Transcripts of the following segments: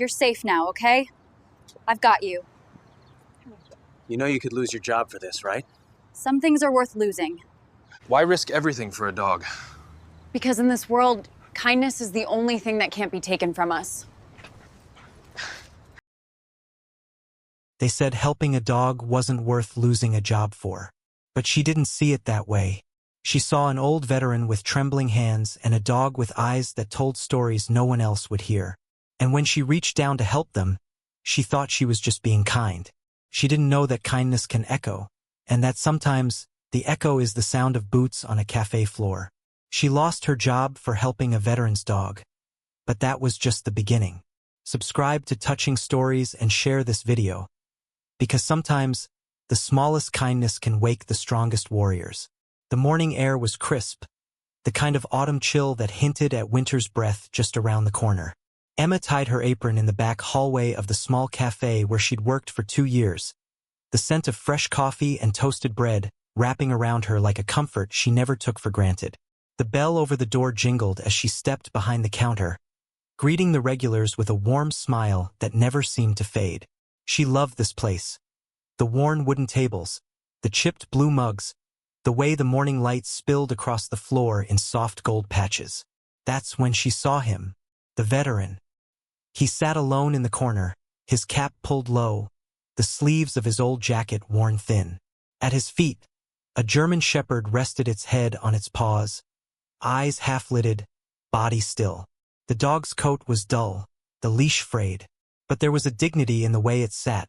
You're safe now, okay? I've got you. You know you could lose your job for this, right? Some things are worth losing. Why risk everything for a dog? Because in this world, kindness is the only thing that can't be taken from us. They said helping a dog wasn't worth losing a job for. But she didn't see it that way. She saw an old veteran with trembling hands and a dog with eyes that told stories no one else would hear. And when she reached down to help them, she thought she was just being kind. She didn't know that kindness can echo, and that sometimes the echo is the sound of boots on a cafe floor. She lost her job for helping a veteran's dog. But that was just the beginning. Subscribe to Touching Stories and share this video. Because sometimes, the smallest kindness can wake the strongest warriors. The morning air was crisp, the kind of autumn chill that hinted at winter's breath just around the corner. Emma tied her apron in the back hallway of the small cafe where she'd worked for 2 years, the scent of fresh coffee and toasted bread wrapping around her like a comfort she never took for granted. The bell over the door jingled as she stepped behind the counter, greeting the regulars with a warm smile that never seemed to fade. She loved this place. The worn wooden tables, the chipped blue mugs, the way the morning light spilled across the floor in soft gold patches. That's when she saw him, the veteran. He sat alone in the corner, his cap pulled low, the sleeves of his old jacket worn thin. At his feet, a German shepherd rested its head on its paws, eyes half-lidded, body still. The dog's coat was dull, the leash frayed, but there was a dignity in the way it sat,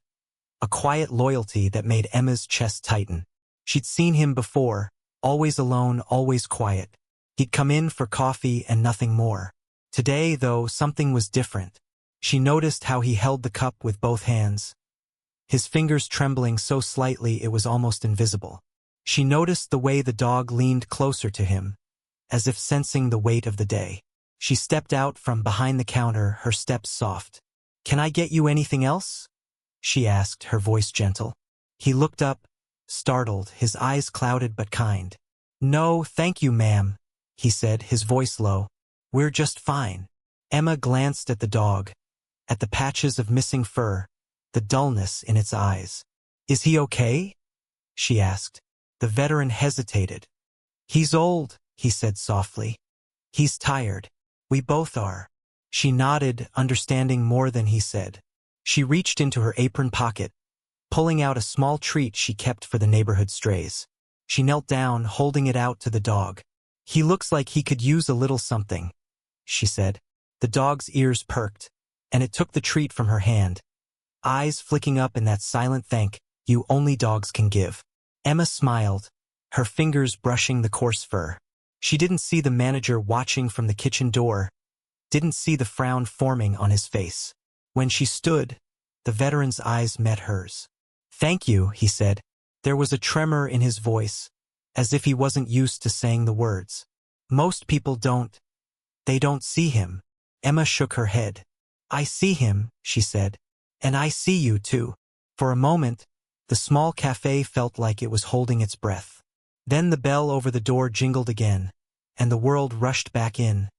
a quiet loyalty that made Emma's chest tighten. She'd seen him before, always alone, always quiet. He'd come in for coffee and nothing more. Today, though, something was different. She noticed how he held the cup with both hands, his fingers trembling so slightly it was almost invisible. She noticed the way the dog leaned closer to him, as if sensing the weight of the day. She stepped out from behind the counter, her steps soft. "Can I get you anything else?" she asked, her voice gentle. He looked up, startled, his eyes clouded but kind. "No, thank you, ma'am," he said, his voice low. "We're just fine." Emma glanced at the dog, at the patches of missing fur, the dullness in its eyes. "Is he okay?" she asked. The veteran hesitated. "He's old," he said softly. "He's tired. We both are." She nodded, understanding more than he said. She reached into her apron pocket, pulling out a small treat she kept for the neighborhood strays. She knelt down, holding it out to the dog. "He looks like he could use a little something," she said. The dog's ears perked, and it took the treat from her hand, eyes flicking up in that silent thank you only dogs can give. Emma smiled, her fingers brushing the coarse fur. She didn't see the manager watching from the kitchen door, didn't see the frown forming on his face. When she stood, the veteran's eyes met hers. "Thank you," he said. There was a tremor in his voice, as if he wasn't used to saying the words. "Most people don't. They don't see him." Emma shook her head. "I see him," she said. "And I see you too." For a moment, the small cafe felt like it was holding its breath. Then the bell over the door jingled again, and the world rushed back in.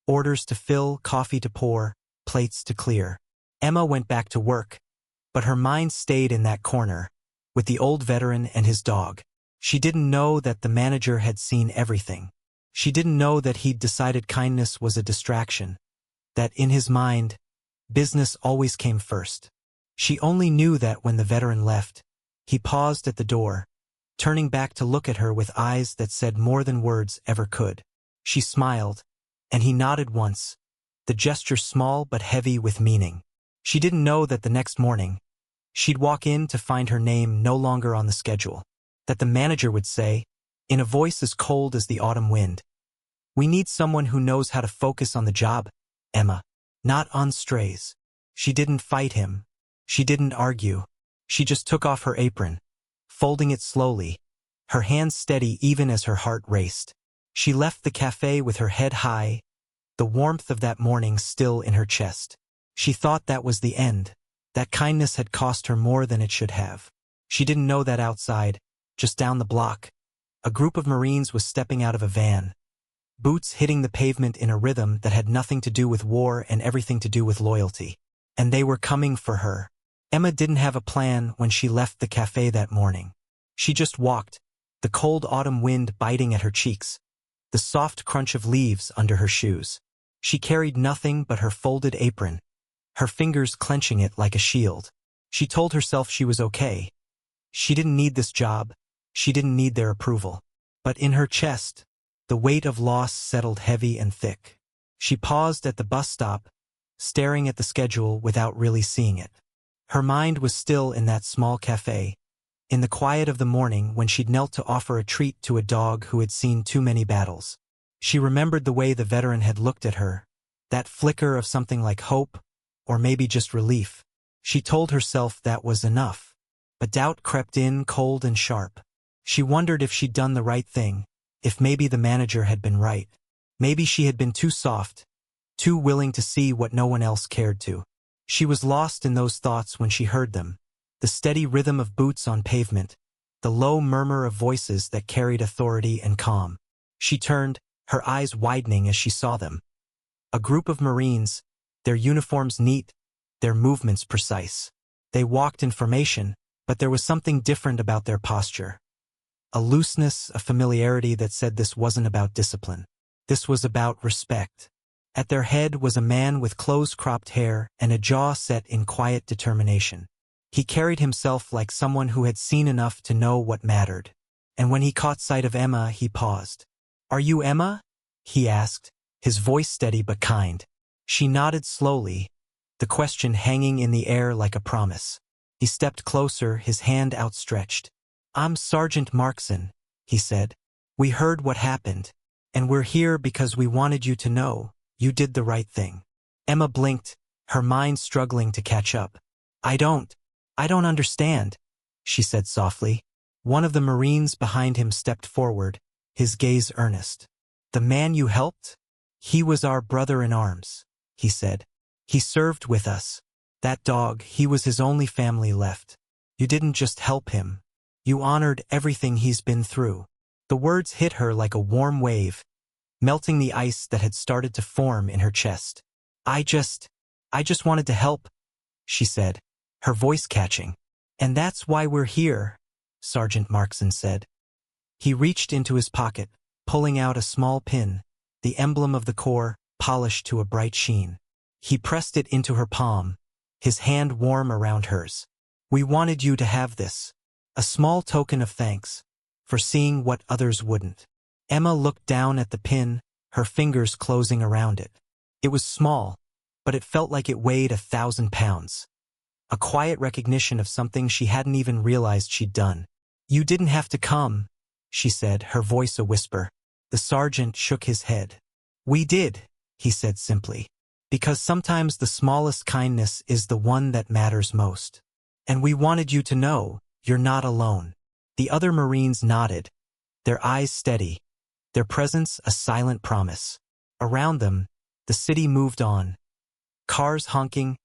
Orders to fill, coffee to pour, plates to clear. Emma went back to work, but her mind stayed in that corner, with the old veteran and his dog. She didn't know that the manager had seen everything. She didn't know that he'd decided kindness was a distraction, that in his mind, business always came first. She only knew that when the veteran left, he paused at the door, turning back to look at her with eyes that said more than words ever could. She smiled, and he nodded once, the gesture small but heavy with meaning. She didn't know that the next morning, she'd walk in to find her name no longer on the schedule, that the manager would say, in a voice as cold as the autumn wind, "We need someone who knows how to focus on the job, Emma, not on strays." She didn't fight him. She didn't argue. She just took off her apron, folding it slowly, her hands steady even as her heart raced. She left the cafe with her head high, the warmth of that morning still in her chest. She thought that was the end, that kindness had cost her more than it should have. She didn't know that outside, just down the block, a group of Marines was stepping out of a van, boots hitting the pavement in a rhythm that had nothing to do with war and everything to do with loyalty. and they were coming for her. Emma didn't have a plan when she left the cafe that morning. She just walked, the cold autumn wind biting at her cheeks, the soft crunch of leaves under her shoes. She carried nothing but her folded apron, her fingers clenching it like a shield. She told herself she was okay. She didn't need this job. She didn't need their approval. But in her chest, the weight of loss settled heavy and thick. She paused at the bus stop, staring at the schedule without really seeing it. Her mind was still in that small cafe, in the quiet of the morning when she'd knelt to offer a treat to a dog who had seen too many battles. She remembered the way the veteran had looked at her, that flicker of something like hope, or maybe just relief. She told herself that was enough. But doubt crept in cold and sharp. She wondered if she'd done the right thing, if maybe the manager had been right. Maybe she had been too soft, too willing to see what no one else cared to. She was lost in those thoughts when she heard them. The steady rhythm of boots on pavement, the low murmur of voices that carried authority and calm. She turned, her eyes widening as she saw them. A group of Marines, their uniforms neat, their movements precise. They walked in formation, but there was something different about their posture. A looseness, a familiarity that said this wasn't about discipline. This was about respect. At their head was a man with close-cropped hair and a jaw set in quiet determination. He carried himself like someone who had seen enough to know what mattered. And when he caught sight of Emma, he paused. "Are you Emma?" he asked, his voice steady but kind. She nodded slowly, the question hanging in the air like a promise. He stepped closer, his hand outstretched. "I'm Sergeant Markson," he said. "We heard what happened, and we're here because we wanted you to know you did the right thing." Emma blinked, her mind struggling to catch up. I don't understand," she said softly. One of the Marines behind him stepped forward, his gaze earnest. "The man you helped? He was our brother-in-arms," he said. "He served with us. That dog, he was his only family left. You didn't just help him. You honored everything he's been through." The words hit her like a warm wave, melting the ice that had started to form in her chest. I just wanted to help," she said, her voice catching. "And that's why we're here," Sergeant Markson said. He reached into his pocket, pulling out a small pin, the emblem of the Corps, polished to a bright sheen. He pressed it into her palm, his hand warm around hers. "We wanted you to have this. A small token of thanks, for seeing what others wouldn't." Emma looked down at the pin, her fingers closing around it. It was small, but it felt like it weighed 1,000 pounds. A quiet recognition of something she hadn't even realized she'd done. "You didn't have to come," she said, her voice a whisper. The sergeant shook his head. "We did," he said simply, "because sometimes the smallest kindness is the one that matters most. And we wanted you to know you're not alone." The other Marines nodded, their eyes steady, their presence a silent promise. Around them, the city moved on. Cars honking,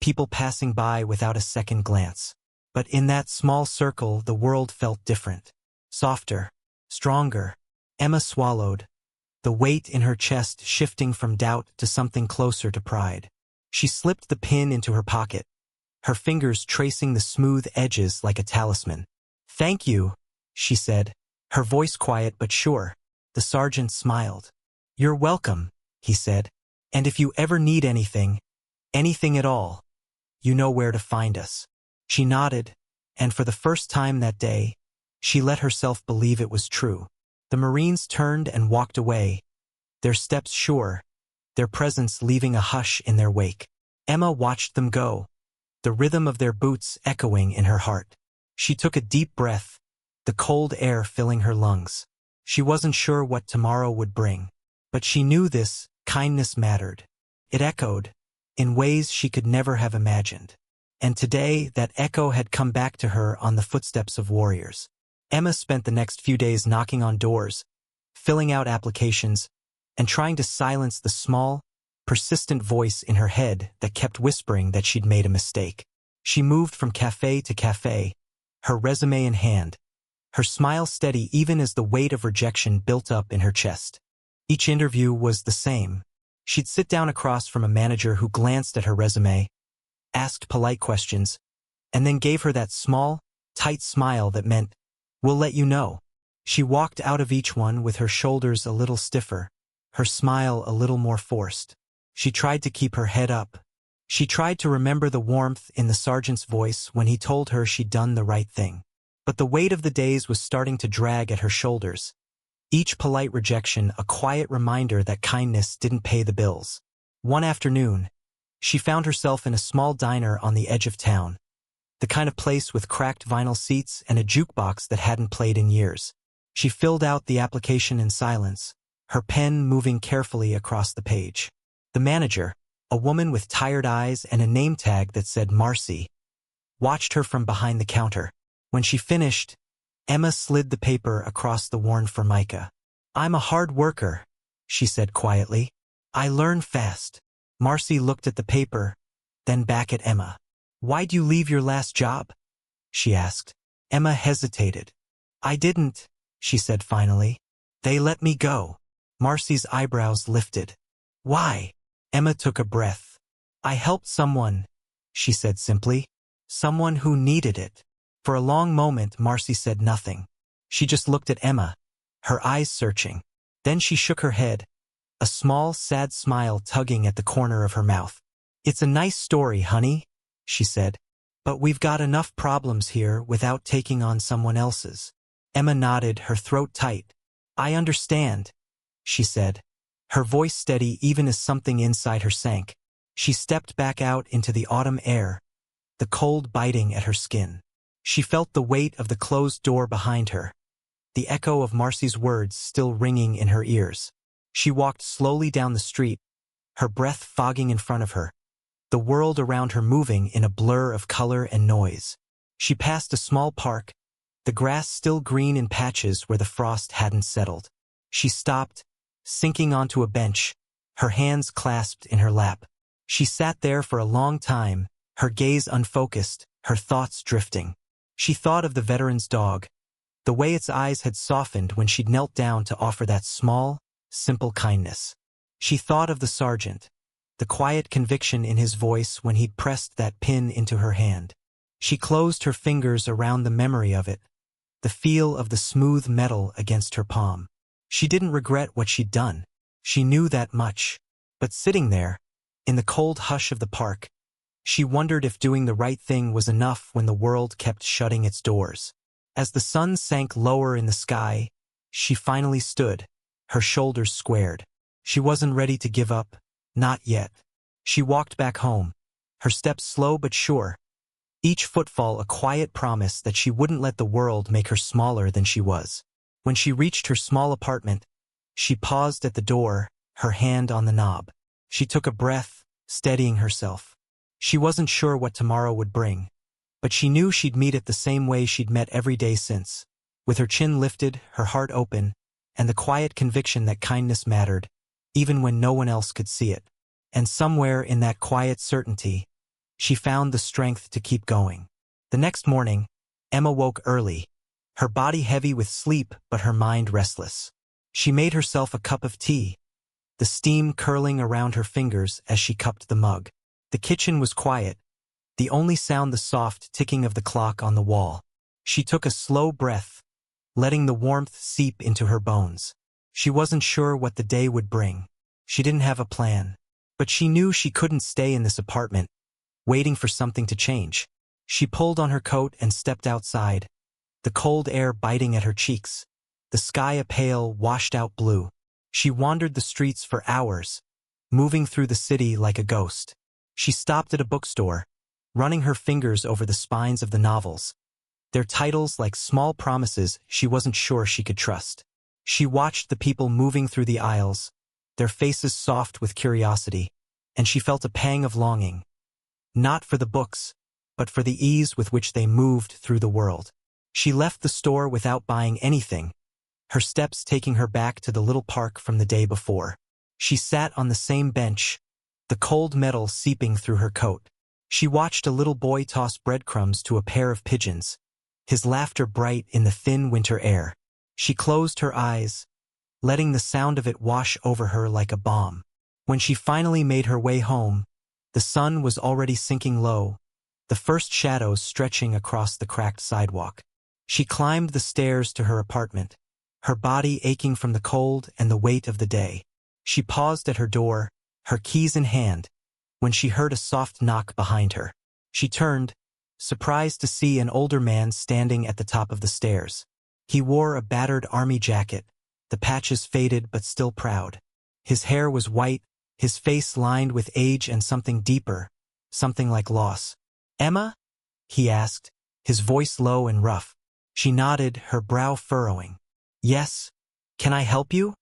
people passing by without a second glance. But in that small circle, the world felt different. Softer, stronger. Emma swallowed, the weight in her chest shifting from doubt to something closer to pride. She slipped the pin into her pocket, her fingers tracing the smooth edges like a talisman. "Thank you," she said, her voice quiet but sure. The sergeant smiled. "You're welcome," he said. "And if you ever need anything at all, you know where to find us." She nodded, and for the first time that day, she let herself believe it was true. The Marines turned and walked away, their steps sure, their presence leaving a hush in their wake. Emma watched them go, the rhythm of their boots echoing in her heart. She took a deep breath, the cold air filling her lungs. She wasn't sure what tomorrow would bring, but she knew this kindness mattered. It echoed, in ways she could never have imagined. And today, that echo had come back to her on the footsteps of warriors. Emma spent the next few days knocking on doors, filling out applications, and trying to silence the small, persistent voice in her head that kept whispering that she'd made a mistake. She moved from cafe to cafe, her resume in hand, her smile steady even as the weight of rejection built up in her chest. Each interview was the same. She'd sit down across from a manager who glanced at her resume, asked polite questions, and then gave her that small, tight smile that meant, "We'll let you know." She walked out of each one with her shoulders a little stiffer, her smile a little more forced. She tried to keep her head up. She tried to remember the warmth in the sergeant's voice when he told her she'd done the right thing. But the weight of the days was starting to drag at her shoulders. Each polite rejection a quiet reminder that kindness didn't pay the bills. One afternoon, she found herself in a small diner on the edge of town, the kind of place with cracked vinyl seats and a jukebox that hadn't played in years. She filled out the application in silence, her pen moving carefully across the page. The manager, a woman with tired eyes and a name tag that said Marcy, watched her from behind the counter. When she finished, Emma slid the paper across the worn formica. "I'm a hard worker," she said quietly. "I learn fast." Marcy looked at the paper, then back at Emma. "Why'd you leave your last job?" she asked. Emma hesitated. "I didn't," she said finally. "They let me go." Marcy's eyebrows lifted. "Why?" Emma took a breath. "I helped someone," she said simply. "Someone who needed it." For a long moment, Marcy said nothing. She just looked at Emma, her eyes searching. Then she shook her head, a small, sad smile tugging at the corner of her mouth. "It's a nice story, honey," she said. "But we've got enough problems here without taking on someone else's." Emma nodded, her throat tight. "I understand," she said, her voice steady even as something inside her sank. She stepped back out into the autumn air, the cold biting at her skin. She felt the weight of the closed door behind her, the echo of Marcy's words still ringing in her ears. She walked slowly down the street, her breath fogging in front of her, the world around her moving in a blur of color and noise. She passed a small park, the grass still green in patches where the frost hadn't settled. She stopped, sinking onto a bench, her hands clasped in her lap. She sat there for a long time, her gaze unfocused, her thoughts drifting. She thought of the veteran's dog, the way its eyes had softened when she'd knelt down to offer that small, simple kindness. She thought of the sergeant, the quiet conviction in his voice when he'd pressed that pin into her hand. She closed her fingers around the memory of it, the feel of the smooth metal against her palm. She didn't regret what she'd done. She knew that much. But sitting there, in the cold hush of the park, she wondered if doing the right thing was enough when the world kept shutting its doors. As the sun sank lower in the sky, she finally stood, her shoulders squared. She wasn't ready to give up, not yet. She walked back home, her steps slow but sure, each footfall a quiet promise that she wouldn't let the world make her smaller than she was. When she reached her small apartment, she paused at the door, her hand on the knob. She took a breath, steadying herself. She wasn't sure what tomorrow would bring, but she knew she'd meet it the same way she'd met every day since, with her chin lifted, her heart open, and the quiet conviction that kindness mattered, even when no one else could see it. And somewhere in that quiet certainty, she found the strength to keep going. The next morning, Emma woke early, her body heavy with sleep but her mind restless. She made herself a cup of tea, the steam curling around her fingers as she cupped the mug. The kitchen was quiet, the only sound the soft ticking of the clock on the wall. She took a slow breath, letting the warmth seep into her bones. She wasn't sure what the day would bring. She didn't have a plan, but she knew she couldn't stay in this apartment, waiting for something to change. She pulled on her coat and stepped outside, the cold air biting at her cheeks, the sky a pale, washed-out blue. She wandered the streets for hours, moving through the city like a ghost. She stopped at a bookstore, running her fingers over the spines of the novels, their titles like small promises she wasn't sure she could trust. She watched the people moving through the aisles, their faces soft with curiosity, and she felt a pang of longing, not for the books, but for the ease with which they moved through the world. She left the store without buying anything, her steps taking her back to the little park from the day before. She sat on the same bench, the cold metal seeping through her coat. She watched a little boy toss breadcrumbs to a pair of pigeons, his laughter bright in the thin winter air. She closed her eyes, letting the sound of it wash over her like a balm. When she finally made her way home, The sun was already sinking low, the first shadows stretching across the cracked sidewalk. She climbed the stairs to her apartment, her body aching from the cold and the weight of the day. She paused at her door, her keys in hand, when she heard a soft knock behind her. She turned, surprised to see an older man standing at the top of the stairs. He wore a battered army jacket, the patches faded but still proud. His hair was white, his face lined with age and something deeper, something like loss. "Emma?" he asked, his voice low and rough. She nodded, her brow furrowing. "Yes. Can I help you?"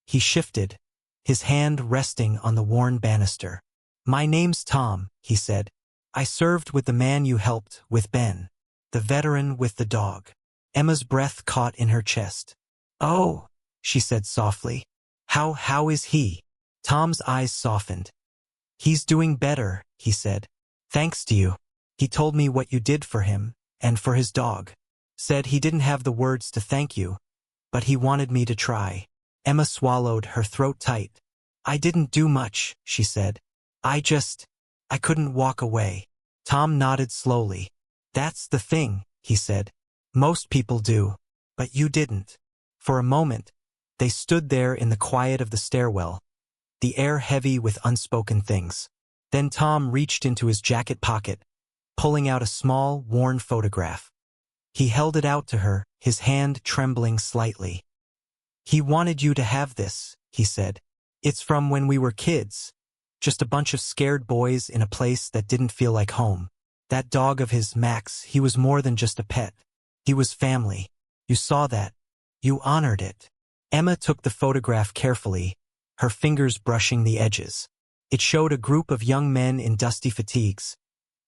He shifted, his hand resting on the worn banister. "My name's Tom," he said. "I served with the man you helped, with Ben. The veteran with the dog." Emma's breath caught in her chest. "Oh," she said softly. How is he?" Tom's eyes softened. "He's doing better," he said. "Thanks to you. He told me what you did for him, and for his dog. Said he didn't have the words to thank you, but he wanted me to try." Emma swallowed, her throat tight. "I didn't do much," she said. I couldn't walk away." Tom nodded slowly. "That's the thing," he said. "Most people do, but you didn't." For a moment, they stood there in the quiet of the stairwell, the air heavy with unspoken things. Then Tom reached into his jacket pocket, pulling out a small, worn photograph. He held it out to her, his hand trembling slightly. "He wanted you to have this," he said. "It's from when we were kids. Just a bunch of scared boys in a place that didn't feel like home. That dog of his, Max, he was more than just a pet. He was family. You saw that. You honored it." Emma took the photograph carefully, her fingers brushing the edges. It showed a group of young men in dusty fatigues,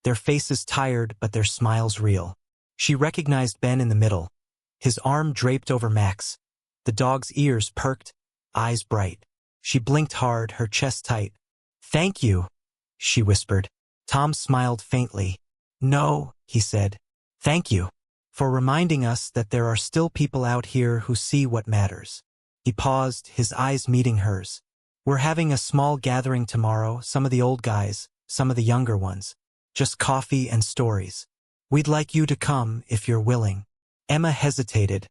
their faces tired but their smiles real. She recognized Ben in the middle, his arm draped over Max, the dog's ears perked, eyes bright. She blinked hard, her chest tight. "Thank you," she whispered. Tom smiled faintly. "No," he said. "Thank you for reminding us that there are still people out here who see what matters." He paused, his eyes meeting hers. "We're having a small gathering tomorrow, some of the old guys, some of the younger ones. Just coffee and stories. We'd like you to come if you're willing." Emma hesitated,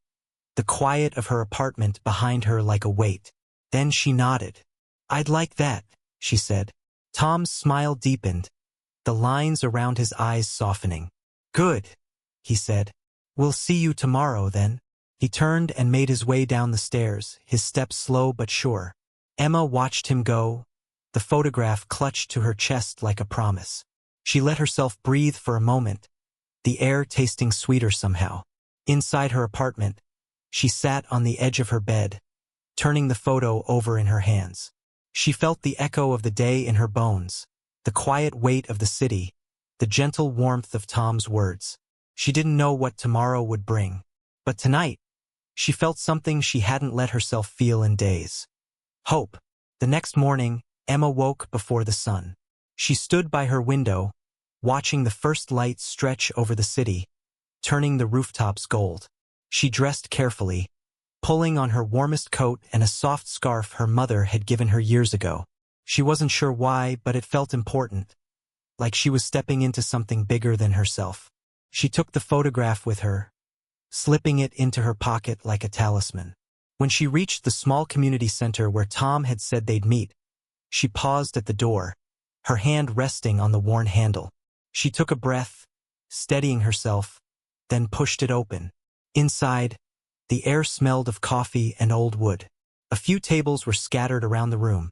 the quiet of her apartment behind her like a weight. Then she nodded. "I'd like that," she said. Tom's smile deepened, the lines around his eyes softening. "Good," he said. "We'll see you tomorrow, then." He turned and made his way down the stairs, his steps slow but sure. Emma watched him go, the photograph clutched to her chest like a promise. She let herself breathe for a moment, the air tasting sweeter somehow. Inside her apartment, she sat on the edge of her bed, turning the photo over in her hands. She felt the echo of the day in her bones, the quiet weight of the city, the gentle warmth of Tom's words. She didn't know what tomorrow would bring, but tonight, she felt something she hadn't let herself feel in days. Hope. The next morning, Emma woke before the sun. She stood by her window, watching the first light stretch over the city, turning the rooftops gold. She dressed carefully, pulling on her warmest coat and a soft scarf her mother had given her years ago. She wasn't sure why, but it felt important, like she was stepping into something bigger than herself. She took the photograph with her, slipping it into her pocket like a talisman. When she reached the small community center where Tom had said they'd meet, she paused at the door, her hand resting on the worn handle. She took a breath, steadying herself, then pushed it open. Inside, the air smelled of coffee and old wood. A few tables were scattered around the room,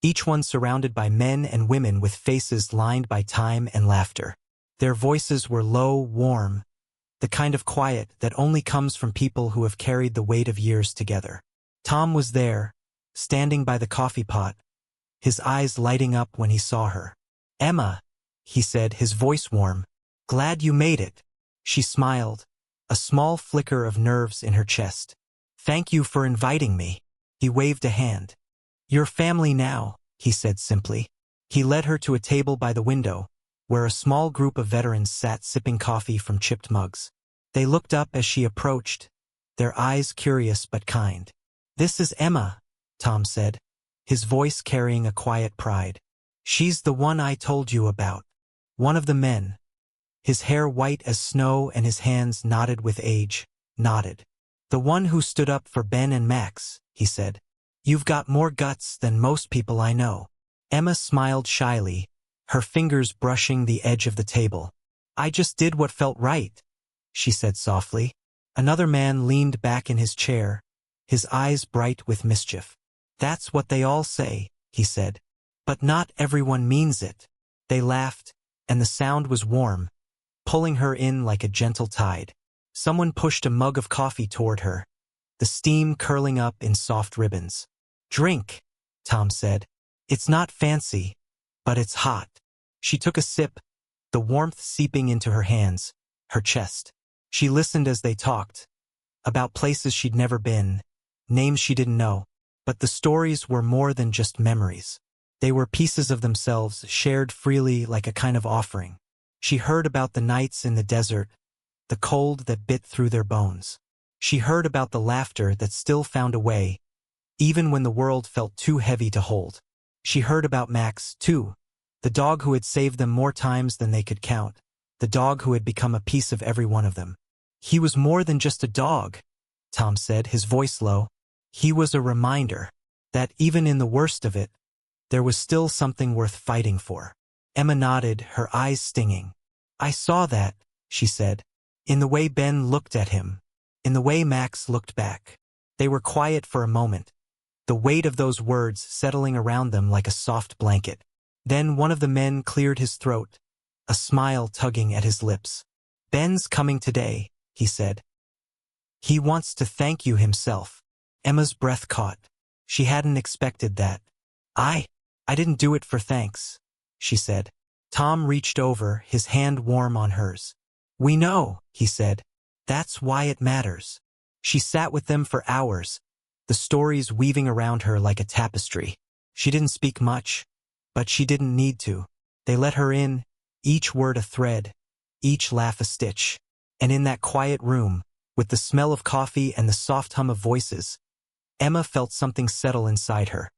each one surrounded by men and women with faces lined by time and laughter. Their voices were low, warm, the kind of quiet that only comes from people who have carried the weight of years together. Tom was there, standing by the coffee pot, his eyes lighting up when he saw her. "Emma," he said, his voice warm. "Glad you made it." She smiled, a small flicker of nerves in her chest. "Thank you for inviting me." He waved a hand. "You're family now," he said simply. He led her to a table by the window, where a small group of veterans sat sipping coffee from chipped mugs. They looked up as she approached, their eyes curious but kind. "This is Emma," Tom said, his voice carrying a quiet pride. She's the one I told you about. One of the men, his hair white as snow and his hands knotted with age, nodded. The one who stood up for Ben and Max, he said. You've got more guts than most people I know. Emma smiled shyly, her fingers brushing the edge of the table. I just did what felt right, she said softly. Another man leaned back in his chair, his eyes bright with mischief. That's what they all say, he said. But not everyone means it. They laughed, and the sound was warm, pulling her in like a gentle tide. Someone pushed a mug of coffee toward her, the steam curling up in soft ribbons. Drink, Tom said. It's not fancy, but it's hot. She took a sip, the warmth seeping into her hands, her chest. She listened as they talked, about places she'd never been, names she didn't know. But the stories were more than just memories. They were pieces of themselves, shared freely like a kind of offering. She heard about the nights in the desert, the cold that bit through their bones. She heard about the laughter that still found a way, even when the world felt too heavy to hold. She heard about Max, too, the dog who had saved them more times than they could count, the dog who had become a piece of every one of them. He was more than just a dog, Tom said, his voice low. He was a reminder that even in the worst of it, there was still something worth fighting for. Emma nodded, her eyes stinging. I saw that, she said, in the way Ben looked at him, in the way Max looked back. They were quiet for a moment, the weight of those words settling around them like a soft blanket. Then one of the men cleared his throat, a smile tugging at his lips. Ben's coming today, he said. He wants to thank you himself. Emma's breath caught. She hadn't expected that. I didn't do it for thanks, she said. Tom reached over, his hand warm on hers. We know, he said. That's why it matters. She sat with them for hours, the stories weaving around her like a tapestry. She didn't speak much, but she didn't need to. They let her in, each word a thread, each laugh a stitch. And in that quiet room, with the smell of coffee and the soft hum of voices, Emma felt something settle inside her,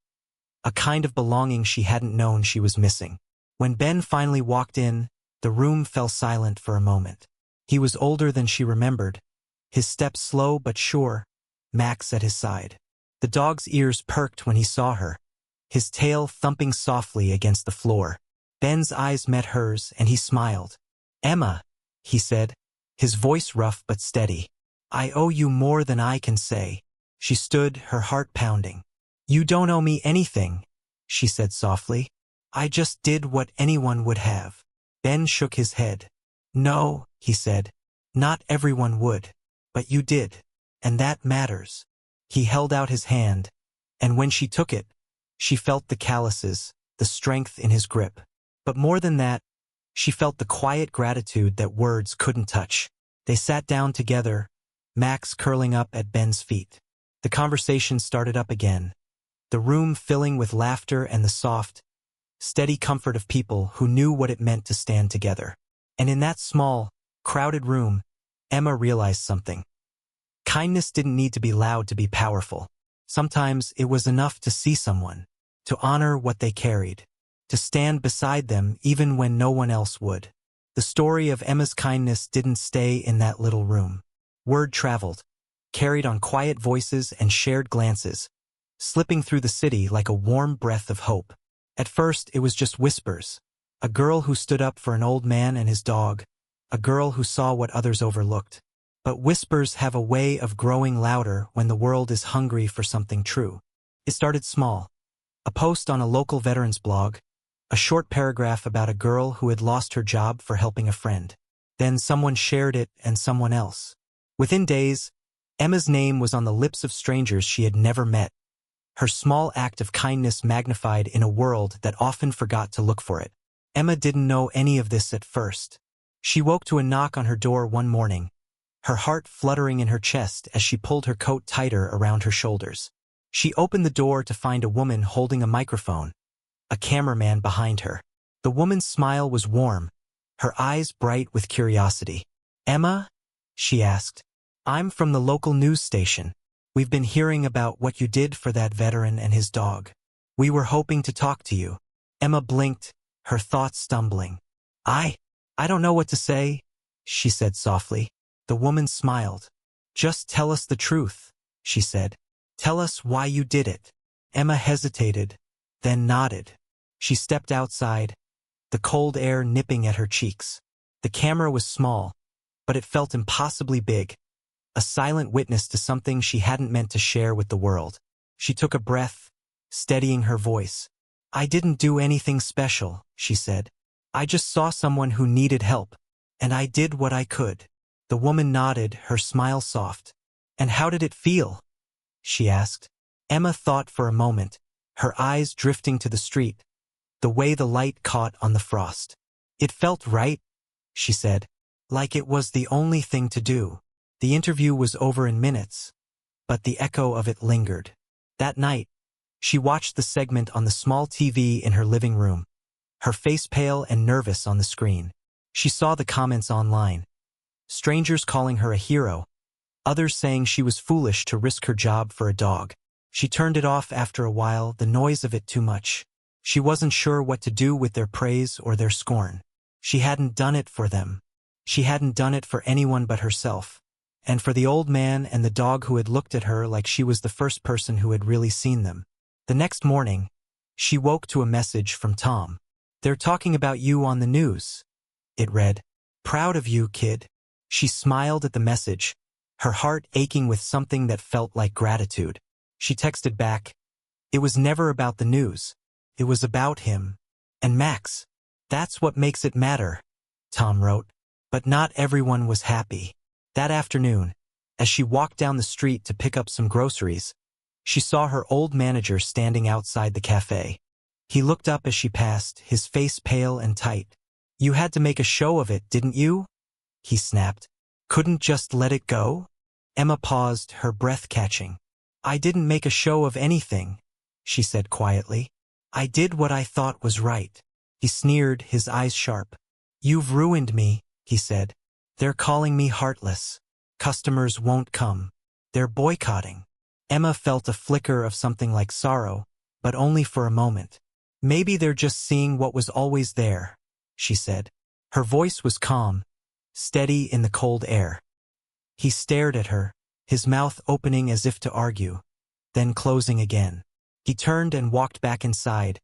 a kind of belonging she hadn't known she was missing. When Ben finally walked in, the room fell silent for a moment. He was older than she remembered, his steps slow but sure, Max at his side. The dog's ears perked when he saw her, his tail thumping softly against the floor. Ben's eyes met hers, and he smiled. Emma, he said, his voice rough but steady. I owe you more than I can say. She stood, her heart pounding. You don't owe me anything, she said softly. I just did what anyone would have. Ben shook his head. No, he said. Not everyone would. But you did. And that matters. He held out his hand, and when she took it, she felt the calluses, the strength in his grip. But more than that, she felt the quiet gratitude that words couldn't touch. They sat down together, Max curling up at Ben's feet. The conversation started up again, the room filling with laughter and the soft, steady comfort of people who knew what it meant to stand together. And in that small, crowded room, Emma realized something. Kindness didn't need to be loud to be powerful. Sometimes it was enough to see someone, to honor what they carried, to stand beside them even when no one else would. The story of Emma's kindness didn't stay in that little room. Word traveled, carried on quiet voices and shared glances, slipping through the city like a warm breath of hope. At first, it was just whispers. A girl who stood up for an old man and his dog, a girl who saw what others overlooked. But whispers have a way of growing louder when the world is hungry for something true. It started small. A post on a local veterans blog, a short paragraph about a girl who had lost her job for helping a friend. Then someone shared it and someone else. Within days, Emma's name was on the lips of strangers she had never met. Her small act of kindness magnified in a world that often forgot to look for it. Emma didn't know any of this at first. She woke to a knock on her door one morning, her heart fluttering in her chest as she pulled her coat tighter around her shoulders. She opened the door to find a woman holding a microphone, a cameraman behind her. The woman's smile was warm, her eyes bright with curiosity. Emma? She asked. I'm from the local news station. We've been hearing about what you did for that veteran and his dog. We were hoping to talk to you. Emma blinked, her thoughts stumbling. I don't know what to say, she said softly. The woman smiled. Just tell us the truth, she said. Tell us why you did it. Emma hesitated, then nodded. She stepped outside, the cold air nipping at her cheeks. The camera was small, but it felt impossibly big, a silent witness to something she hadn't meant to share with the world. She took a breath, steadying her voice. I didn't do anything special, she said. I just saw someone who needed help, and I did what I could. The woman nodded, her smile soft. And how did it feel? She asked. Emma thought for a moment, her eyes drifting to the street, the way the light caught on the frost. It felt right, she said, like it was the only thing to do. The interview was over in minutes, but the echo of it lingered. That night, she watched the segment on the small TV in her living room, her face pale and nervous on the screen. She saw the comments online. Strangers calling her a hero, others saying she was foolish to risk her job for a dog. She turned it off after a while, the noise of it too much. She wasn't sure what to do with their praise or their scorn. She hadn't done it for them. She hadn't done it for anyone but herself. And for the old man and the dog who had looked at her like she was the first person who had really seen them. The next morning, she woke to a message from Tom. They're talking about you on the news. It read, proud of you, kid. She smiled at the message, her heart aching with something that felt like gratitude. She texted back, it was never about the news. It was about him. And Max. That's what makes it matter, Tom wrote. But not everyone was happy. That afternoon, as she walked down the street to pick up some groceries, she saw her old manager standing outside the cafe. He looked up as she passed, his face pale and tight. You had to make a show of it, didn't you? He snapped. Couldn't just let it go? Emma paused, her breath catching. I didn't make a show of anything, she said quietly. I did what I thought was right. He sneered, his eyes sharp. You've ruined me, he said. They're calling me heartless. Customers won't come. They're boycotting. Emma felt a flicker of something like sorrow, but only for a moment. Maybe they're just seeing what was always there, she said. Her voice was calm, steady in the cold air. He stared at her, his mouth opening as if to argue, then closing again. He turned and walked back inside,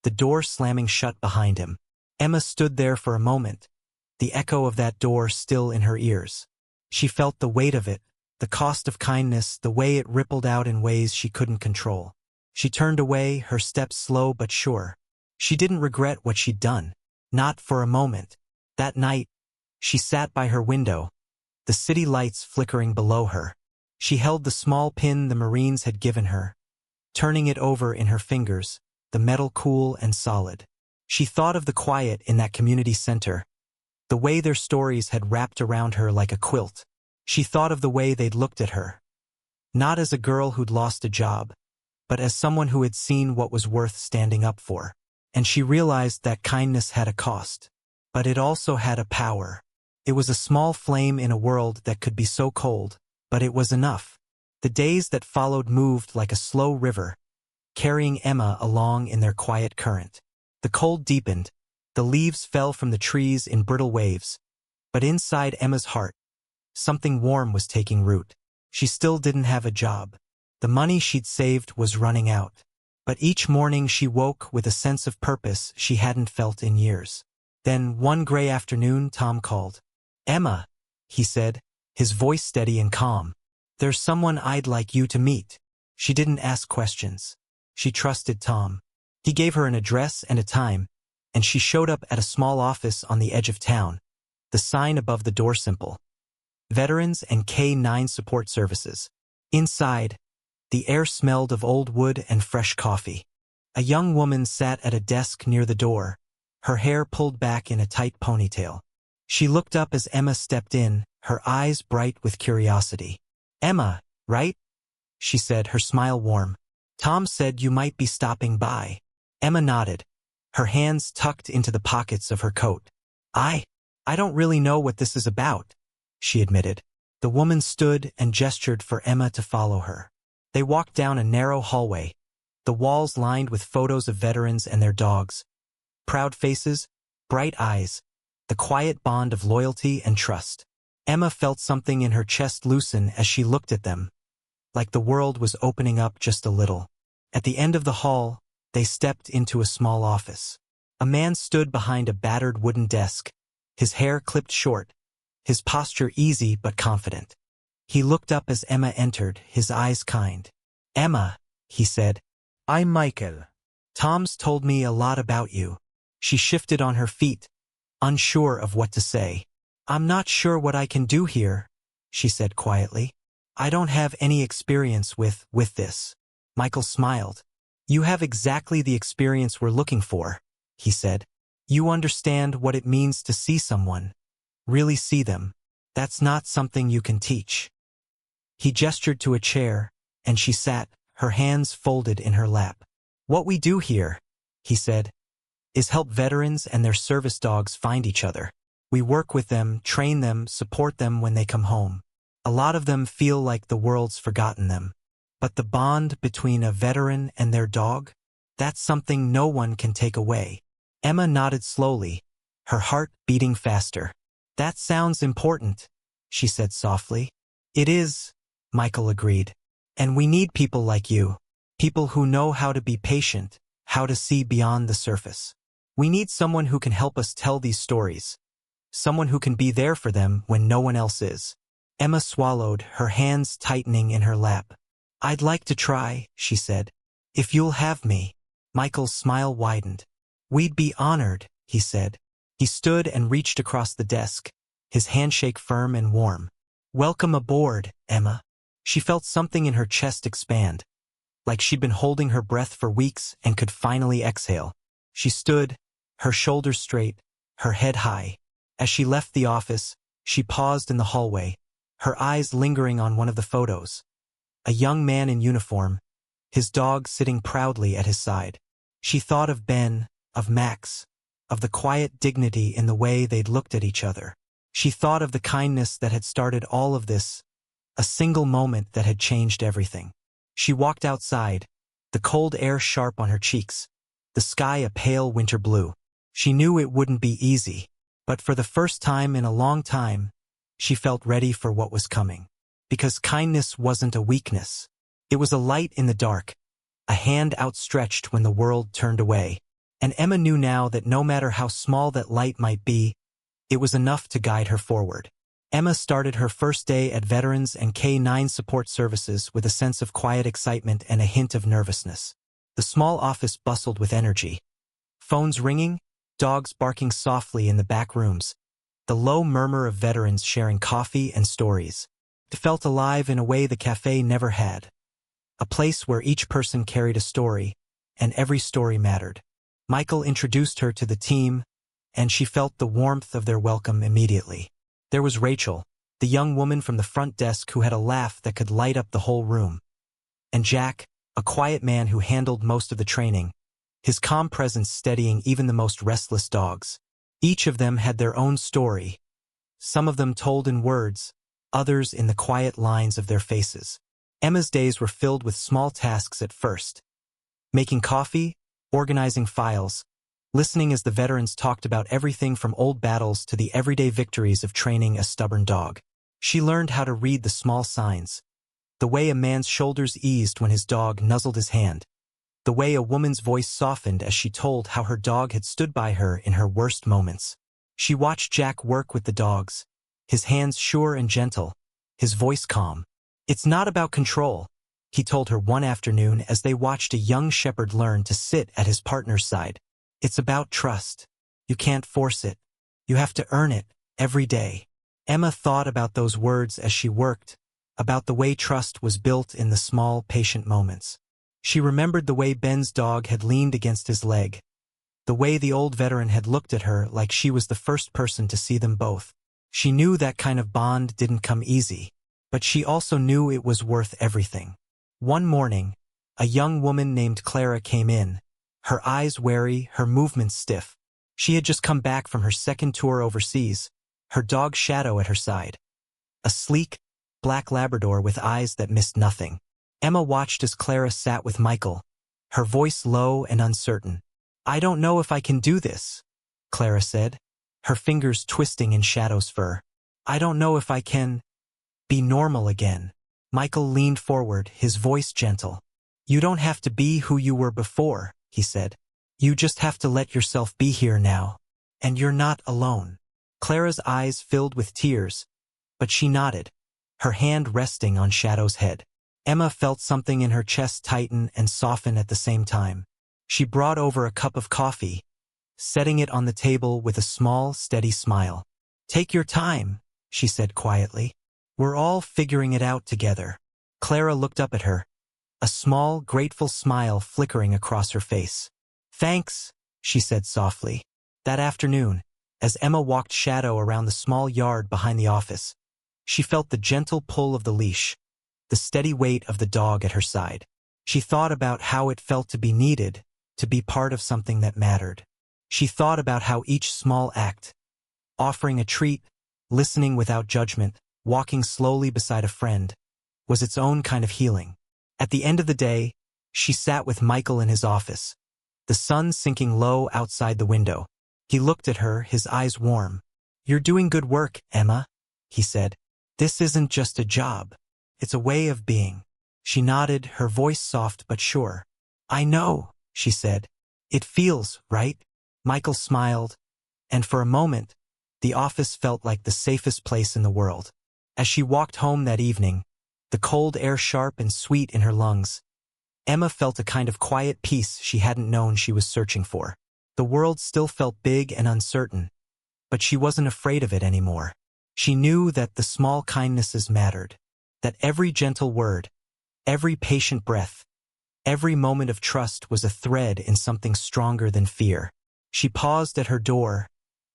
the door slamming shut behind him. Emma stood there for a moment, the echo of that door still in her ears. She felt the weight of it, the cost of kindness, the way it rippled out in ways she couldn't control. She turned away, her steps slow but sure. She didn't regret what she'd done, not for a moment. That night, she sat by her window, the city lights flickering below her. She held the small pin the Marines had given her, turning it over in her fingers, the metal cool and solid. She thought of the quiet in that community center, the way their stories had wrapped around her like a quilt. She thought of the way they'd looked at her, not as a girl who'd lost a job, but as someone who had seen what was worth standing up for. And she realized that kindness had a cost, but it also had a power. It was a small flame in a world that could be so cold, but it was enough. The days that followed moved like a slow river, carrying Emma along in their quiet current. The cold deepened, the leaves fell from the trees in brittle waves, but inside Emma's heart, something warm was taking root. She still didn't have a job. The money she'd saved was running out. But each morning she woke with a sense of purpose she hadn't felt in years. Then one gray afternoon Tom called. Emma, he said, his voice steady and calm. There's someone I'd like you to meet. She didn't ask questions. She trusted Tom. He gave her an address and a time, and she showed up at a small office on the edge of town, the sign above the door simple. Veterans and K-9 Support Services. Inside, the air smelled of old wood and fresh coffee. A young woman sat at a desk near the door, her hair pulled back in a tight ponytail. She looked up as Emma stepped in, her eyes bright with curiosity. Emma, right? She said, her smile warm. Tom said you might be stopping by. Emma nodded, her hands tucked into the pockets of her coat. I don't really know what this is about, she admitted. The woman stood and gestured for Emma to follow her. They walked down a narrow hallway, the walls lined with photos of veterans and their dogs, proud faces, bright eyes, the quiet bond of loyalty and trust. Emma felt something in her chest loosen as she looked at them, like the world was opening up just a little. At the end of the hall, they stepped into a small office. A man stood behind a battered wooden desk, his hair clipped short, his posture easy but confident. He looked up as Emma entered, his eyes kind. "Emma," he said. "I'm Michael." "Tom's told me a lot about you." She shifted on her feet, unsure of what to say. "I'm not sure what I can do here," she said quietly. "I don't have any experience with this." Michael smiled. "You have exactly the experience we're looking for," he said. "You understand what it means to see someone, really see them. That's not something you can teach." He gestured to a chair, and she sat, her hands folded in her lap. "What we do here," he said, "is help veterans and their service dogs find each other. We work with them, train them, support them when they come home. A lot of them feel like the world's forgotten them. But the bond between a veteran and their dog, that's something no one can take away." Emma nodded slowly, her heart beating faster. "That sounds important," she said softly. "It is," Michael agreed. "And we need people like you, people who know how to be patient, how to see beyond the surface. We need someone who can help us tell these stories, someone who can be there for them when no one else is." Emma swallowed, her hands tightening in her lap. "I'd like to try," she said. "If you'll have me." Michael's smile widened. "We'd be honored," he said. He stood and reached across the desk, his handshake firm and warm. "Welcome aboard, Emma." She felt something in her chest expand, like she'd been holding her breath for weeks and could finally exhale. She stood, her shoulders straight, her head high. As she left the office, she paused in the hallway, her eyes lingering on one of the photos. A young man in uniform, his dog sitting proudly at his side. She thought of Ben, of Max, of the quiet dignity in the way they'd looked at each other. She thought of the kindness that had started all of this, a single moment that had changed everything. She walked outside, the cold air sharp on her cheeks, the sky a pale winter blue. She knew it wouldn't be easy, but for the first time in a long time, she felt ready for what was coming. Because kindness wasn't a weakness. It was a light in the dark, a hand outstretched when the world turned away. And Emma knew now that no matter how small that light might be, it was enough to guide her forward. Emma started her first day at Veterans and K-9 Support Services with a sense of quiet excitement and a hint of nervousness. The small office bustled with energy. Phones ringing, dogs barking softly in the back rooms, the low murmur of veterans sharing coffee and stories. It felt alive in a way the cafe never had. A place where each person carried a story, and every story mattered. Michael introduced her to the team, and she felt the warmth of their welcome immediately. There was Rachel, the young woman from the front desk who had a laugh that could light up the whole room. And Jack, a quiet man who handled most of the training, his calm presence steadying even the most restless dogs. Each of them had their own story, some of them told in words, others in the quiet lines of their faces. Emma's days were filled with small tasks at first. Making coffee, organizing files, listening as the veterans talked about everything from old battles to the everyday victories of training a stubborn dog. She learned how to read the small signs, the way a man's shoulders eased when his dog nuzzled his hand, the way a woman's voice softened as she told how her dog had stood by her in her worst moments. She watched Jack work with the dogs, his hands sure and gentle, his voice calm. "It's not about control," he told her one afternoon as they watched a young shepherd learn to sit at his partner's side. "It's about trust. You can't force it. You have to earn it, every day." Emma thought about those words as she worked, about the way trust was built in the small, patient moments. She remembered the way Ben's dog had leaned against his leg, the way the old veteran had looked at her like she was the first person to see them both. She knew that kind of bond didn't come easy, but she also knew it was worth everything. One morning, a young woman named Clara came in, her eyes wary, her movements stiff. She had just come back from her second tour overseas, her dog Shadow at her side. A sleek, black Labrador with eyes that missed nothing. Emma watched as Clara sat with Michael, her voice low and uncertain. I don't know if I can do this, Clara said, her fingers twisting in Shadow's fur. I don't know if I can be normal again. Michael leaned forward, his voice gentle. You don't have to be who you were before, he said. You just have to let yourself be here now. And you're not alone. Clara's eyes filled with tears, but she nodded, her hand resting on Shadow's head. Emma felt something in her chest tighten and soften at the same time. She brought over a cup of coffee, setting it on the table with a small, steady smile. Take your time, she said quietly. We're all figuring it out together. Clara looked up at her, a small, grateful smile flickering across her face. Thanks, she said softly. That afternoon, as Emma walked Shadow around the small yard behind the office, she felt the gentle pull of the leash, the steady weight of the dog at her side. She thought about how it felt to be needed, to be part of something that mattered. She thought about how each small act, offering a treat, listening without judgment, walking slowly beside a friend, was its own kind of healing. At the end of the day, she sat with Michael in his office, the sun sinking low outside the window. He looked at her, his eyes warm. You're doing good work, Emma, he said. This isn't just a job. It's a way of being. She nodded, her voice soft but sure. I know, she said. It feels right. Michael smiled, and for a moment, the office felt like the safest place in the world. As she walked home that evening, the cold air sharp and sweet in her lungs, Emma felt a kind of quiet peace she hadn't known she was searching for. The world still felt big and uncertain, but she wasn't afraid of it anymore. She knew that the small kindnesses mattered, that every gentle word, every patient breath, every moment of trust was a thread in something stronger than fear. She paused at her door,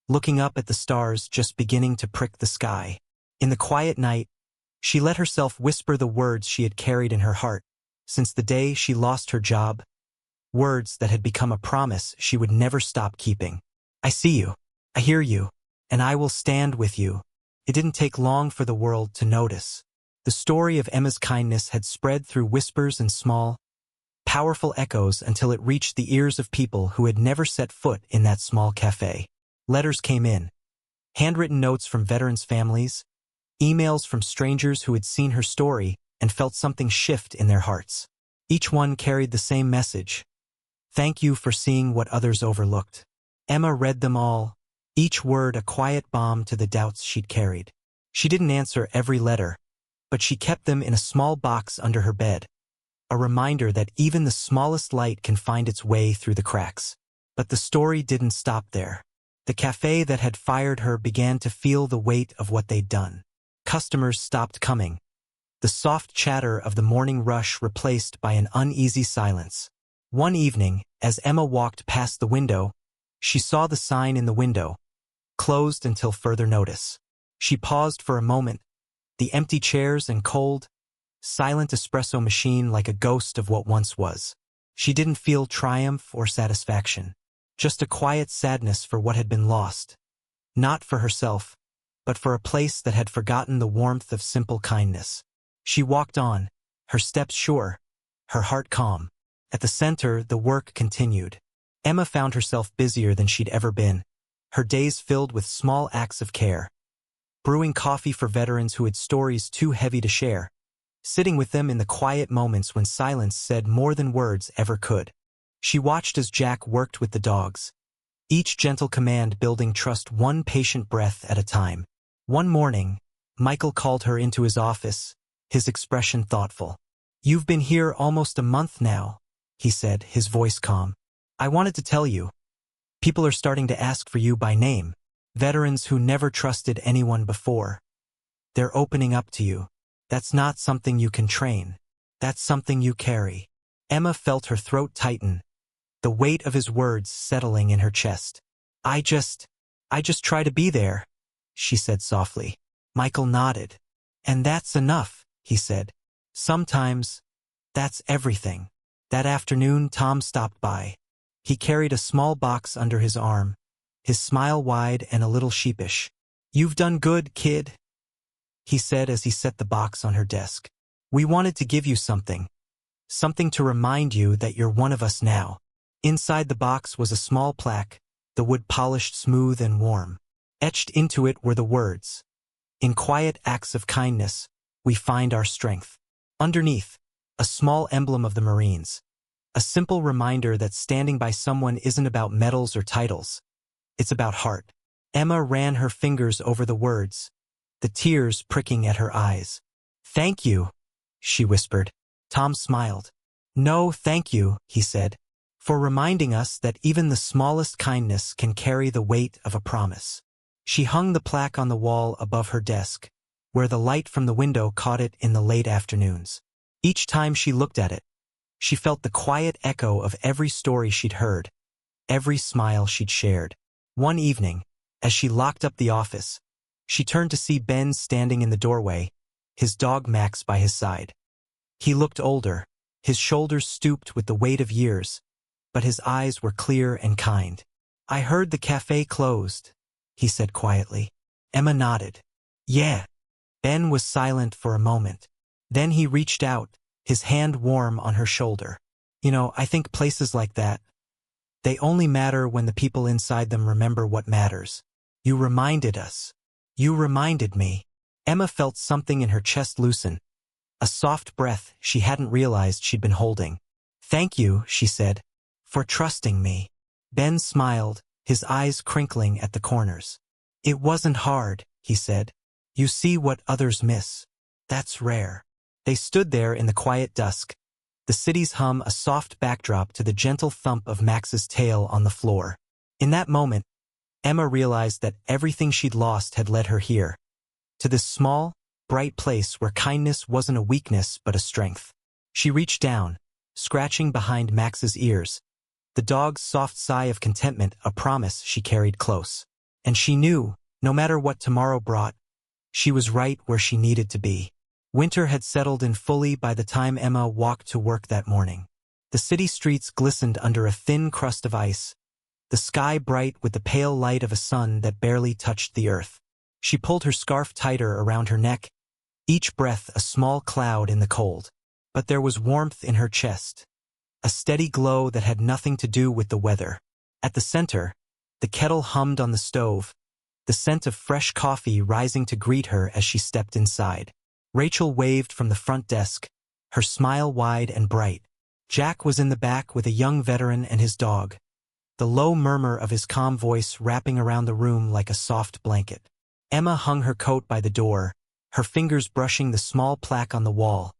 looking up at the stars just beginning to prick the sky. In the quiet night, she let herself whisper the words she had carried in her heart since the day she lost her job, words that had become a promise she would never stop keeping. I see you, I hear you, and I will stand with you. It didn't take long for the world to notice. The story of Emma's kindness had spread through whispers and small, powerful echoes until it reached the ears of people who had never set foot in that small cafe. Letters came in, handwritten notes from veterans' families, emails from strangers who had seen her story and felt something shift in their hearts. Each one carried the same message. Thank you for seeing what others overlooked. Emma read them all, each word a quiet balm to the doubts she'd carried. She didn't answer every letter, but she kept them in a small box under her bed, a reminder that even the smallest light can find its way through the cracks. But the story didn't stop there. The cafe that had fired her began to feel the weight of what they'd done. Customers stopped coming, the soft chatter of the morning rush replaced by an uneasy silence. One evening, as Emma walked past the window, she saw the sign in the window, closed until further notice. She paused for a moment, the empty chairs and cold, silent espresso machine like a ghost of what once was. She didn't feel triumph or satisfaction, just a quiet sadness for what had been lost. Not for herself, but for a place that had forgotten the warmth of simple kindness. She walked on, her steps sure, her heart calm. At the center, the work continued. Emma found herself busier than she'd ever been, her days filled with small acts of care. Brewing coffee for veterans who had stories too heavy to share, sitting with them in the quiet moments when silence said more than words ever could. She watched as Jack worked with the dogs, each gentle command building trust one patient breath at a time. One morning, Michael called her into his office, his expression thoughtful. You've been here almost a month now, he said, his voice calm. I wanted to tell you. People are starting to ask for you by name. Veterans who never trusted anyone before. They're opening up to you. That's not something you can train. That's something you carry. Emma felt her throat tighten, the weight of his words settling in her chest. I just try to be there, she said softly. Michael nodded. And that's enough, he said. Sometimes, that's everything. That afternoon, Tom stopped by. He carried a small box under his arm, his smile wide and a little sheepish. You've done good, kid, he said as he set the box on her desk. We wanted to give you something. Something to remind you that you're one of us now. Inside the box was a small plaque, the wood polished smooth and warm. Etched into it were the words, "In quiet acts of kindness, we find our strength." Underneath, a small emblem of the Marines. A simple reminder that standing by someone isn't about medals or titles. It's about heart. Emma ran her fingers over the words, the tears pricking at her eyes. "Thank you," she whispered. Tom smiled. "No, thank you," he said, "for reminding us that even the smallest kindness can carry the weight of a promise." She hung the plaque on the wall above her desk, where the light from the window caught it in the late afternoons. Each time she looked at it, she felt the quiet echo of every story she'd heard, every smile she'd shared. One evening, as she locked up the office, she turned to see Ben standing in the doorway, his dog Max by his side. He looked older, his shoulders stooped with the weight of years, but his eyes were clear and kind. "I heard the cafe closed," he said quietly. Emma nodded. "Yeah." Ben was silent for a moment. Then he reached out, his hand warm on her shoulder. I think places like that, they only matter when the people inside them remember what matters. You reminded us. You reminded me." Emma felt something in her chest loosen, a soft breath she hadn't realized she'd been holding. "Thank you," she said, "for trusting me." Ben smiled, his eyes crinkling at the corners. "It wasn't hard," he said. "You see what others miss. That's rare." They stood there in the quiet dusk, the city's hum a soft backdrop to the gentle thump of Max's tail on the floor. In that moment, Emma realized that everything she'd lost had led her here, to this small, bright place where kindness wasn't a weakness but a strength. She reached down, scratching behind Max's ears, the dog's soft sigh of contentment a promise she carried close. And she knew, no matter what tomorrow brought, she was right where she needed to be. Winter had settled in fully by the time Emma walked to work that morning. The city streets glistened under a thin crust of ice, the sky bright with the pale light of a sun that barely touched the earth. She pulled her scarf tighter around her neck, each breath a small cloud in the cold. But there was warmth in her chest, a steady glow that had nothing to do with the weather. At the center, the kettle hummed on the stove, the scent of fresh coffee rising to greet her as she stepped inside. Rachel waved from the front desk, her smile wide and bright. Jack was in the back with a young veteran and his dog, the low murmur of his calm voice wrapping around the room like a soft blanket. Emma hung her coat by the door, her fingers brushing the small plaque on the wall.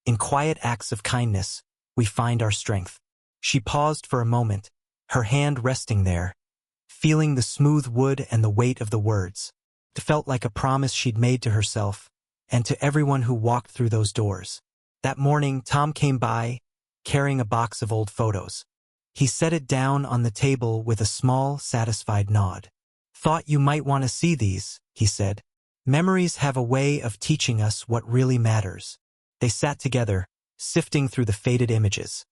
"In quiet acts of kindness, we find our strength." She paused for a moment, her hand resting there, feeling the smooth wood and the weight of the words. It felt like a promise she'd made to herself, and to everyone who walked through those doors. That morning, Tom came by, carrying a box of old photos. He set it down on the table with a small, satisfied nod. "Thought you might want to see these," he said. "Memories have a way of teaching us what really matters." They sat together, sifting through the faded images.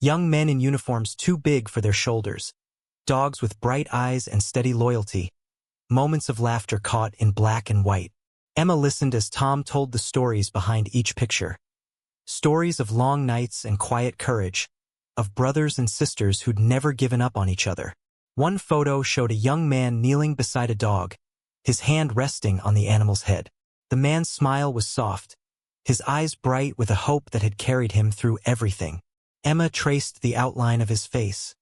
Young men in uniforms too big for their shoulders, dogs with bright eyes and steady loyalty, moments of laughter caught in black and white. Emma listened as Tom told the stories behind each picture. Stories of long nights and quiet courage, of brothers and sisters who'd never given up on each other. One photo showed a young man kneeling beside a dog, his hand resting on the animal's head. The man's smile was soft, his eyes bright with a hope that had carried him through everything. Emma traced the outline of his face,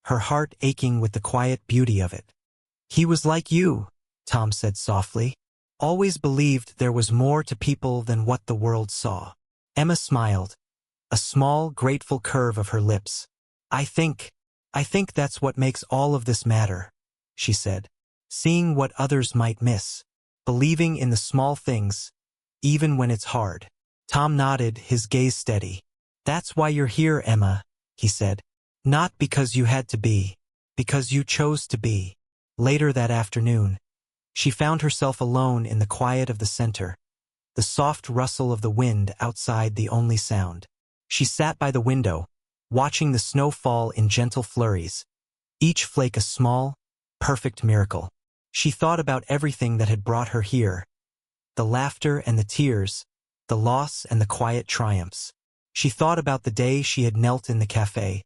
her heart aching with the quiet beauty of it. "He was like you," Tom said softly. "Always believed there was more to people than what the world saw." Emma smiled, a small, grateful curve of her lips. I think that's what makes all of this matter," she said. "Seeing what others might miss, believing in the small things, even when it's hard." Tom nodded, his gaze steady. "That's why you're here, Emma," he said. "Not because you had to be, because you chose to be." Later that afternoon, she found herself alone in the quiet of the center, the soft rustle of the wind outside the only sound. She sat by the window, watching the snow fall in gentle flurries, each flake a small, perfect miracle. She thought about everything that had brought her here, the laughter and the tears, the loss and the quiet triumphs. She thought about the day she had knelt in the cafe,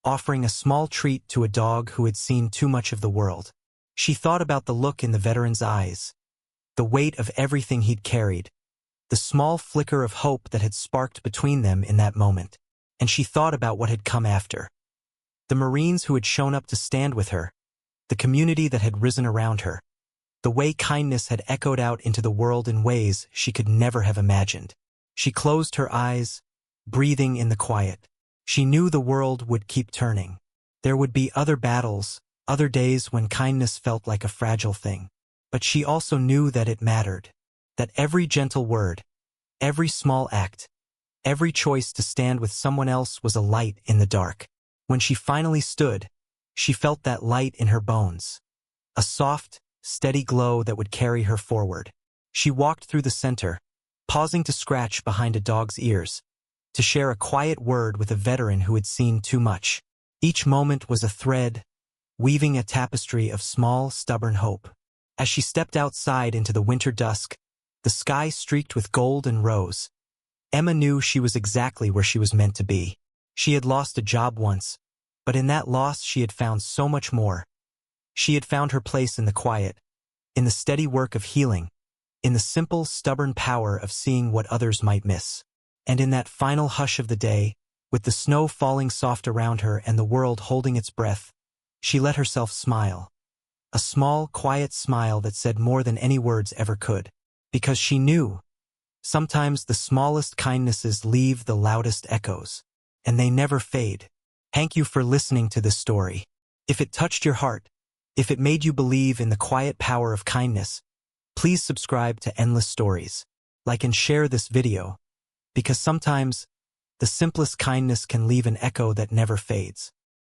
offering a small treat to a dog who had seen too much of the world. She thought about the look in the veteran's eyes, the weight of everything he'd carried, the small flicker of hope that had sparked between them in that moment, and she thought about what had come after. The Marines who had shown up to stand with her, the community that had risen around her, the way kindness had echoed out into the world in ways she could never have imagined. She closed her eyes, breathing in the quiet. She knew the world would keep turning. There would be other battles, other days when kindness felt like a fragile thing. But she also knew that it mattered, that every gentle word, every small act, every choice to stand with someone else was a light in the dark. When she finally stood, she felt that light in her bones, a soft, steady glow that would carry her forward. She walked through the center, pausing to scratch behind a dog's ears, to share a quiet word with a veteran who had seen too much. Each moment was a thread, weaving a tapestry of small, stubborn hope. As she stepped outside into the winter dusk, the sky streaked with gold and rose, Emma knew she was exactly where she was meant to be. She had lost a job once, but in that loss she had found so much more. She had found her place in the quiet, in the steady work of healing, in the simple, stubborn power of seeing what others might miss. And in that final hush of the day, with the snow falling soft around her and the world holding its breath, she let herself smile. A small, quiet smile that said more than any words ever could. Because she knew, sometimes the smallest kindnesses leave the loudest echoes, and they never fade. Thank you for listening to this story. If it touched your heart, if it made you believe in the quiet power of kindness, please subscribe to Endless Stories. Like and share this video, because sometimes the simplest kindness can leave an echo that never fades.